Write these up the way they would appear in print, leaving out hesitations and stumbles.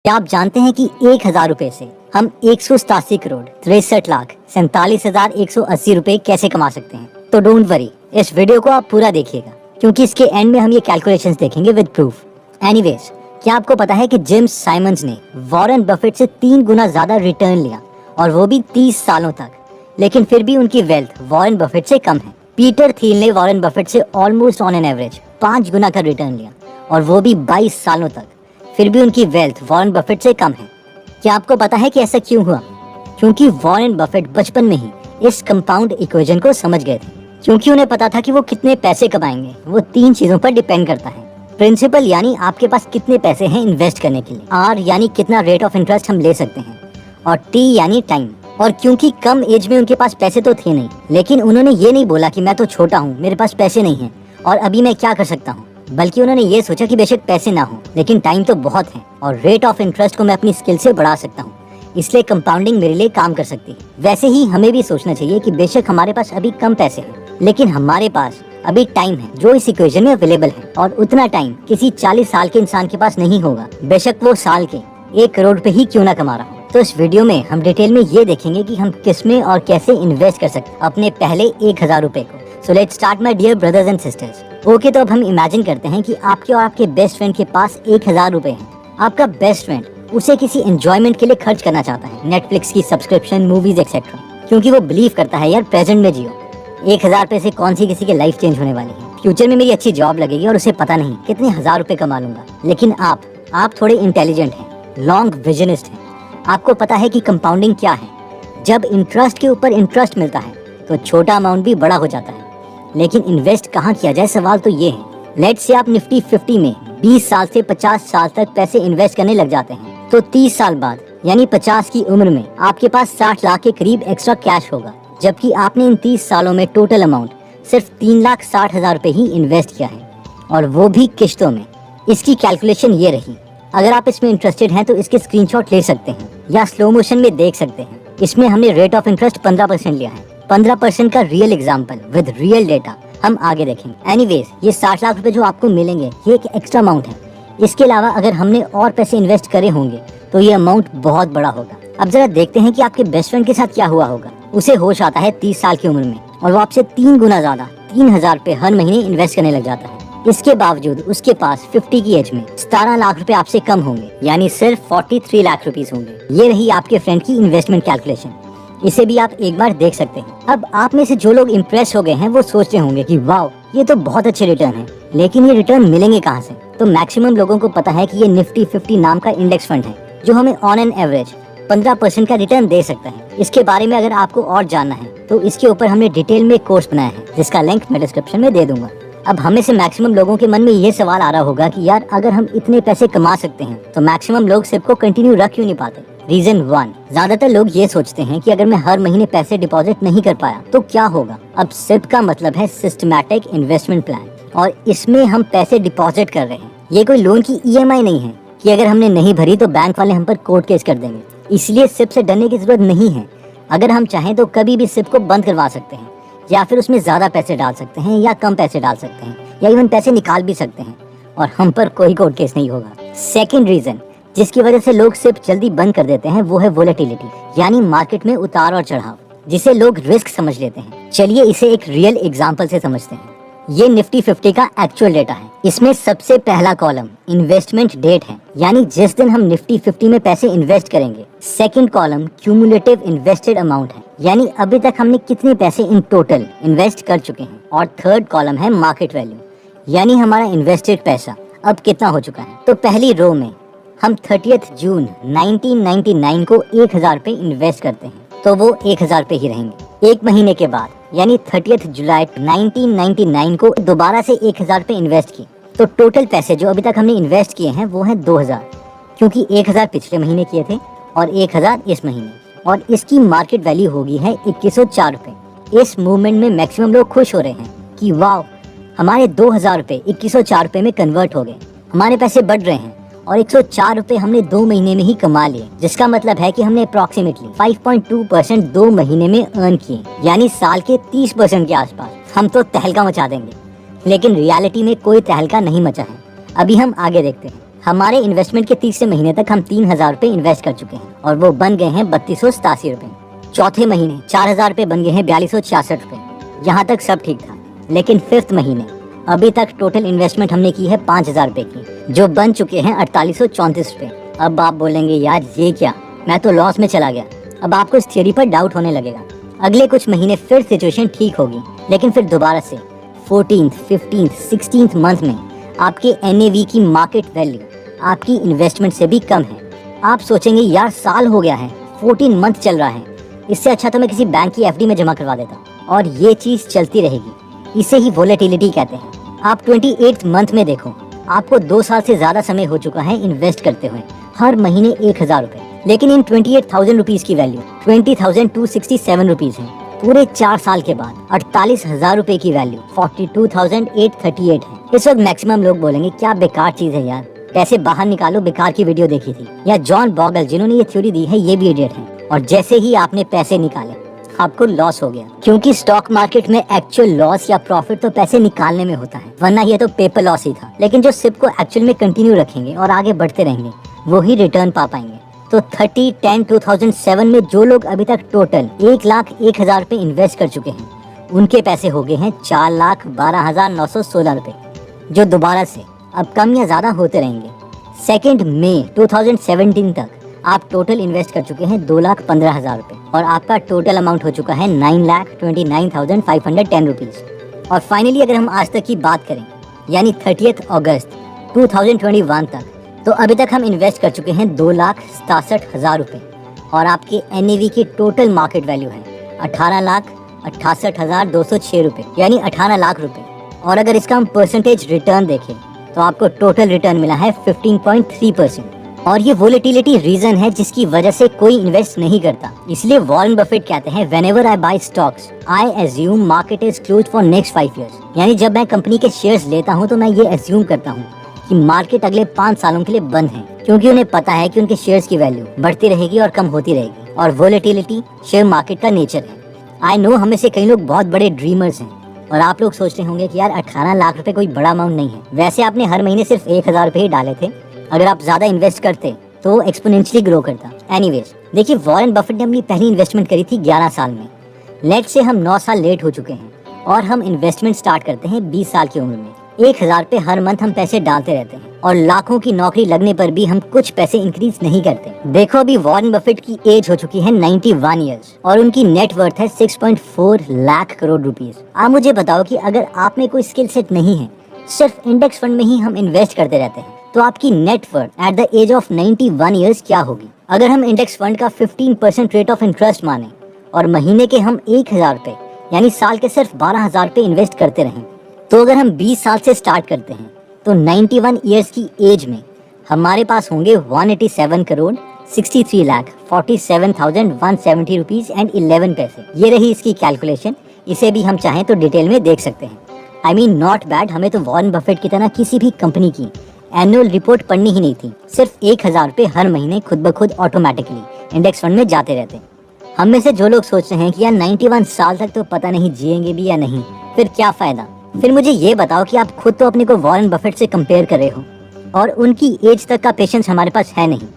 क्या आप जानते हैं कि 1,000 रुपए से हम 187,63,47,180 रुपए कैसे कमा सकते हैं? तो डोंट वरी, इस वीडियो को आप पूरा देखिएगा क्योंकि इसके एंड में हम ये कैलकुलेशंस देखेंगे विद प्रूफ। एनीवेज, क्या आपको पता है कि जिम साइमंस ने वॉरेन बफेट से 3 गुना ज्यादा रिटर्न लिया और वो भी 30 सालों तक, लेकिन फिर भी उनकी वेल्थ वॉरेन बफेट से कम है। पीटर थील ने वॉरेन बफेट से ऑलमोस्ट ऑन एन एवरेज 5 गुना का रिटर्न लिया और वो भी 22 सालों तक, फिर भी उनकी वेल्थ वॉरेन बफेट से कम है। क्या आपको पता है कि ऐसा क्यों हुआ? क्योंकि वॉरेन बफेट बचपन में ही इस कंपाउंड इक्वेशन को समझ गए थे। क्योंकि उन्हें पता था कि वो कितने पैसे कमाएंगे वो 3 चीजों पर डिपेंड करता है। प्रिंसिपल यानी आपके पास कितने पैसे हैं इन्वेस्ट करने के लिए, आर यानी कितना रेट ऑफ इंटरेस्ट हम ले सकते हैं, और टी यानी टाइम। और क्योंकि कम एज में उनके पास पैसे तो थे नहीं, लेकिन उन्होंने ये नहीं बोला कि मैं तो छोटा हूँ, मेरे पास पैसे नहीं है और अभी मैं क्या कर सकता हूँ, बल्कि उन्होंने ये सोचा कि बेशक पैसे ना हो लेकिन टाइम तो बहुत है और रेट ऑफ इंटरेस्ट को मैं अपनी स्किल से बढ़ा सकता हूँ, इसलिए कंपाउंडिंग मेरे लिए काम कर सकती है। वैसे ही हमें भी सोचना चाहिए कि बेशक हमारे पास अभी कम पैसे हैं लेकिन हमारे पास अभी टाइम है जो इस इक्वेशन में अवेलेबल है, और उतना टाइम किसी 40 साल के इंसान के पास नहीं होगा, बेशक वो साल के 1 करोड़ पे ही क्यों ना कमा रहा हो। तो इस वीडियो में हम डिटेल में ये देखेंगे कि हम किसमें और कैसे इन्वेस्ट कर सकते हैं अपने पहले 1,000 रुपए को। So let's start my dear brothers and sisters. Okay, तो अब हम इमेजिन करते हैं कि आपके और आपके बेस्ट फ्रेंड के पास 1,000 रुपए हैं। आपका बेस्ट फ्रेंड उसे किसी एंजॉयमेंट के लिए खर्च करना चाहता है, नेटफ्लिक्स की सब्सक्रिप्शन, मूवीज एक्सेट्रा, क्योंकि वो बिलीव करता है यार प्रेजेंट में जियो, 1,000 रुपए से कौन सी किसी की लाइफ चेंज होने वाली है, फ्यूचर में मेरी अच्छी जॉब लगेगी और उसे पता नहीं कितने 1,000 रुपए कमा लूंगा। लेकिन आप थोड़े इंटेलिजेंट हैं, लॉन्ग विजनिस्ट हैं, आपको पता है कि कंपाउंडिंग क्या है। जब इंटरेस्ट के ऊपर इंटरेस्ट मिलता है तो छोटा अमाउंट भी बड़ा हो जाता है। लेकिन इन्वेस्ट कहाँ किया जाए, सवाल तो ये है। लेट्स से आप निफ्टी 50 में 20 साल से 50 साल तक पैसे इन्वेस्ट करने लग जाते हैं, तो 30 साल बाद यानी 50 की उम्र में आपके पास 60 लाख के करीब एक्स्ट्रा कैश होगा, जबकि आपने इन 30 सालों में टोटल अमाउंट सिर्फ 3,60,000 रुपए ही इन्वेस्ट किया है, और वो भी किश्तों में। इसकी कैलकुलेशन ये रही। अगर आप इसमें इंटरेस्टेड हैं तो इसके स्क्रीनशॉट ले सकते हैं या स्लो मोशन में देख सकते हैं। इसमें हमने रेट ऑफ इंटरेस्ट 15% लिया है, 15% का real example with real data हम आगे देखेंगे। एनीवेज, ये 60 लाख रुपए जो आपको मिलेंगे ये एक एक्स्ट्रा अमाउंट है। इसके अलावा अगर हमने और पैसे इन्वेस्ट करे होंगे तो ये अमाउंट बहुत बड़ा होगा। अब जरा देखते हैं कि आपके बेस्ट फ्रेंड के साथ क्या हुआ होगा। उसे होश आता है 30 साल की उम्र में और वो आपसे 3 गुना ज्यादा 3,000 रुपए हर महीने इन्वेस्ट करने लग जाता है। इसके बावजूद उसके पास 50 की एज में 17 लाख रुपए आपसे कम होंगे, यानी सिर्फ 43 लाख रुपीस होंगे। ये रही आपके फ्रेंड की इन्वेस्टमेंट कैलकुलेशन। इसे भी आप एक बार देख सकते हैं। अब आप में से जो लोग इम्प्रेस हो गए हैं वो सोचते होंगे कि वाह, ये तो बहुत अच्छे रिटर्न है, लेकिन ये रिटर्न मिलेंगे कहाँ से? तो मैक्सिमम लोगों को पता है कि ये निफ्टी 50 नाम का इंडेक्स फंड है जो हमें ऑन एन एवरेज 15% का रिटर्न दे सकता है। इसके बारे में अगर आपको और जानना है तो इसके ऊपर हमने डिटेल में कोर्स बनाया है जिसका लिंक मैं डिस्क्रिप्शन में दे दूंगा। अब हमें से मैक्सिमम लोगों के मन में ये सवाल आ रहा होगा कि यार अगर हम इतने पैसे कमा सकते हैं तो मैक्सिमम लोग सिप को कंटिन्यू रख क्यों नहीं पाते? रीजन 1, ज्यादातर लोग ये सोचते हैं कि अगर मैं हर महीने पैसे डिपॉजिट नहीं कर पाया तो क्या होगा। अब सिप का मतलब है सिस्टमैटिक इन्वेस्टमेंट प्लान, और इसमें हम पैसे डिपॉजिट कर रहे हैं। ये कोई लोन की EMI नहीं है कि अगर हमने नहीं भरी तो बैंक वाले हम पर कोर्ट केस कर देंगे। इसलिए सिप से डरने की जरूरत नहीं है। अगर हम चाहें तो कभी भी सिप को बंद करवा सकते हैं, या फिर उसमें ज्यादा पैसे डाल सकते हैं या कम पैसे डाल सकते हैं, या इवन पैसे निकाल भी सकते हैं और हम पर कोई कोर्ट केस नहीं होगा। सेकंड रीजन जिसकी वजह से लोग सिर्फ जल्दी बंद कर देते हैं वो है वोलेटिलिटी, यानी मार्केट में उतार और चढ़ाव, जिसे लोग रिस्क समझ लेते हैं। चलिए इसे एक रियल एग्जांपल से समझते हैं। ये निफ्टी 50 का एक्चुअल डेटा है। इसमें सबसे पहला कॉलम इन्वेस्टमेंट डेट है, यानी जिस दिन हम निफ्टी 50 में पैसे इन्वेस्ट करेंगे। Second column cumulative invested amount है, यानी अभी तक हमने कितने पैसे इन टोटल इन्वेस्ट कर चुके हैं। और थर्ड कॉलम है मार्केट वैल्यू, यानी हमारा इन्वेस्टेड पैसा अब कितना हो चुका है। तो पहली रो में हम 30 जून 1999 को 1,000 रुपए इन्वेस्ट करते हैं, तो वो 1,000 रुपए ही रहेंगे। एक महीने के बाद यानी 30 जुलाई 1999 को दोबारा से 1,000 रुपए इन्वेस्ट किए, तो टोटल पैसे जो अभी तक हमने इन्वेस्ट किए हैं वो हैं 2,000, क्योंकि 1,000 पिछले महीने किए थे और 1,000 इस महीने, और इसकी मार्केट वैल्यू होगी है 2104 रुपए। इस मूवमेंट में मैक्सिमम लोग खुश हो रहे हैं कि वाह, हमारे 2,000 रुपए 2104 रुपए में कन्वर्ट हो गए, हमारे पैसे बढ़ रहे हैं, और 104 रुपए हमने 2 महीने में ही कमा लिए, जिसका मतलब है कि हमने अप्रोक्सीमेटली 5.2% 2 महीने में अर्न किए, यानी साल के 30% के आसपास। हम तो तहलका मचा देंगे, लेकिन रियलिटी में कोई तहलका नहीं मचा है। अभी हम आगे देखते हैं। हमारे इन्वेस्टमेंट के तीसरे महीने तक हम 3,000 रुपए इन्वेस्ट कर चुके हैं और वो बन गए हैं 3287 रुपए। चौथे महीने 4,000 रुपए बन गए हैं 4266 रुपए। यहाँ तक सब ठीक था, लेकिन फिफ्थ महीने अभी तक टोटल इन्वेस्टमेंट हमने की है 5,000 रुपए की, जो बन चुके हैं 4834 रुपए। अब आप बोलेंगे यार ये क्या, मैं तो लॉस में चला गया। अब आपको इस थियरी पर डाउट होने लगेगा। अगले कुछ महीने फिर सिचुएशन ठीक होगी, लेकिन फिर दोबारा से 14th, 15th, 16th मंथ में आपके NAV की मार्केट वैल्यू आपकी इन्वेस्टमेंट से भी कम है। आप सोचेंगे यार साल हो गया है, 14 मंथ चल रहा है, इससे अच्छा तो मैं किसी बैंक की FD में जमा करवा देता। और ये चीज़ चलती रहेगी, इसे ही वोलेटिलिटी कहते हैं। आप 28th मंथ में देखो, आपको 2 साल से ज़्यादा समय हो चुका है इन्वेस्ट करते हुए, हर महीने 1,000 रुपये, लेकिन इन 28,000 रुपीज़ की वैल्यू 20,267 रुपीज़ है। पूरे 4 साल के बाद 48,000 रुपए की वैल्यू 42,838 है। इस वक्त मैक्सिमम लोग बोलेंगे क्या बेकार चीज़ है यार, पैसे बाहर निकालो, बेकार की वीडियो देखी थी। या जॉन बॉगल जिन्होंने ये थ्योरी दी है ये भी इडियट हैं। और जैसे ही आपने पैसे निकाले आपको लॉस हो गया, क्योंकि स्टॉक मार्केट में एक्चुअल लॉस या प्रॉफिट तो पैसे निकालने में होता है, वरना ये तो पेपर लॉस ही था। लेकिन जो सिप को एक्चुअल में कंटिन्यू रखेंगे और आगे बढ़ते रहेंगे वो ही रिटर्न पा पाएंगे। तो 30/10/2007 में जो लोग अभी तक टोटल 1,01,000 रुपए इन्वेस्ट कर चुके हैं, उनके पैसे हो गए हैं 4,12,916 रुपए, जो दोबारा से अब कम या ज़्यादा होते रहेंगे। 2 मई 2017 तक आप टोटल इन्वेस्ट कर चुके हैं 2,15,000 रुपये और आपका टोटल अमाउंट हो चुका है 9,29,510 रुपीज़। और फाइनली अगर हम आज तक की बात करें, यानी 30 अगस्त 2021 तक, तो अभी तक हम इन्वेस्ट कर चुके हैं 2,67,000 रुपये और आपके NAV की टोटल मार्केट वैल्यू है 18,68,206 रुपये, यानी 18 लाख रुपये। और अगर इसका हम परसेंटेज रिटर्न देखें तो आपको टोटल रिटर्न मिला है 15.3%। और ये वोलेटिलिटी रीजन है जिसकी वजह से कोई इन्वेस्ट नहीं करता। इसलिए वॉरेन बफेट कहते हैं whenever I buy stocks I assume market is closed for next 5 years. यानी जब मैं कंपनी के शेयर्स लेता हूँ तो मैं ये एज्यूम करता हूँ कि मार्केट अगले 5 सालों के लिए बंद है, क्योंकि उन्हें पता है कि उनके शेयर्स की वैल्यू बढ़ती रहेगी और कम होती रहेगी। और वोलेटिलिटी शेयर मार्केट का नेचर है। आई नो हमें से कई लोग बहुत बड़े ड्रीमर्स हैं और आप लोग सोच रहे होंगे कि यार 18 लाख रुपए कोई बड़ा अमाउंट नहीं है। वैसे आपने हर महीने सिर्फ 1,000 रुपए ही डाले थे, अगर आप ज्यादा इन्वेस्ट करते तो एक्सपोनेंशियली ग्रो करता। एनीवेज, देखिए वॉरेन बफेट ने अपनी पहली इन्वेस्टमेंट करी थी 11 साल में। लेट से हम 9 साल लेट हो चुके हैं और हम इन्वेस्टमेंट स्टार्ट करते हैं 20 साल की उम्र में। 1,000 पे हर मंथ हम पैसे डालते रहते हैं और लाखों की नौकरी लगने पर भी हम कुछ पैसे इंक्रीज नहीं करते। देखो अभी वॉरेन बफेट की एज हो चुकी है 91 ईयर्स और उनकी नेट वर्थ है 6.4 लाख करोड़ रुपीस। आप मुझे बताओ कि अगर आप में कोई स्किल सेट नहीं है, सिर्फ इंडेक्स फंड में ही हम इन्वेस्ट करते रहते हैं, तो आपकी net worth at the age of 91 years क्या होगी? अगर हम इंडेक्स फंड का 15% रेट ऑफ इंटरेस्ट माने और महीने के हम 1,000 रुपए यानी साल के सिर्फ 12,000 रुपए इन्वेस्ट करते रहें, तो अगर हम 20 साल से स्टार्ट करते हैं तो 91 ईयर्स की एज में हमारे पास होंगे 187 करोड़ 63 लाख 47,170 रुपीस एंड 11 पैसे। ये रही इसकी कैलकुलेशन। इसे भी हम चाहें तो डिटेल में देख सकते हैं। I mean not bad. हमें तो वॉरेन बफेट की तरह किसी भी कंपनी की एनुअल रिपोर्ट पढ़नी ही नहीं थी। सिर्फ 1,000 रुपये हर महीने खुद ब खुद ऑटोमेटिकली इंडेक्स फंड में जाते रहते। हम में से जो लोग सोच रहे हैं कि यार 91 साल तक तो पता नहीं जिएंगे भी या नहीं, फिर क्या फ़ायदा? फिर मुझे ये बताओ कि आप खुद तो अपने को वॉरेन बफेट से कंपेयर कर रहे हो और उनकी एज तक का पेशेंस हमारे पास है नहीं।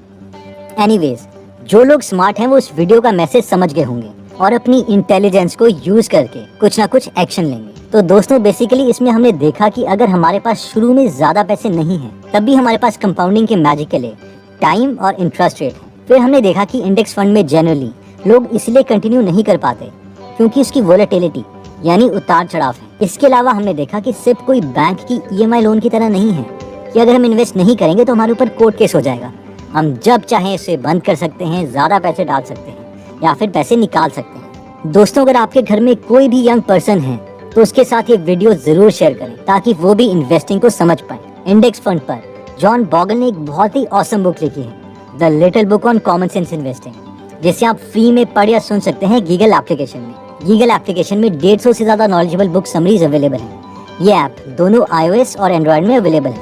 एनीवेज, जो लोग स्मार्ट हैं वो इस वीडियो का मैसेज समझ गए होंगे और अपनी इंटेलिजेंस को यूज करके कुछ ना कुछ एक्शन लेंगे। तो दोस्तों बेसिकली इसमें हमने देखा कि अगर हमारे पास शुरू में ज़्यादा पैसे नहीं हैं, तब भी हमारे पास कंपाउंडिंग के मैजिक के लिए टाइम और इंटरेस्ट रेट है। फिर हमने देखा कि इंडेक्स फंड में जनरली लोग इसलिए कंटिन्यू नहीं कर पाते क्योंकि उसकी वोलेटिलिटी यानी उतार चढ़ाव है। इसके अलावा हमने देखा कि सिर्फ कोई बैंक की EMI लोन की तरह नहीं है कि अगर हम इन्वेस्ट नहीं करेंगे तो हमारे ऊपर कोर्ट केस हो जाएगा। हम जब चाहें इसे बंद कर सकते हैं, ज़्यादा पैसे डाल सकते हैं या फिर पैसे निकाल सकते हैं। दोस्तों अगर आपके घर में कोई भी यंग पर्सन है तो उसके साथ ये वीडियो ज़रूर शेयर करें ताकि वो भी इन्वेस्टिंग को समझ पाए। इंडेक्स फंड पर जॉन बॉगल ने एक बहुत ही ऑसम बुक लिखी है, the little book on common sense investing, जिसे आप फ्री में पढ़ या सुन सकते हैं गीगल एप्लीकेशन में। गीगल एप्लीकेशन में 150 से ज़्यादा नॉलेजेबल बुक समरीज अवेलेबल हैं। ये ऐप दोनों iOS और एंड्रॉयड में अवेलेबल है।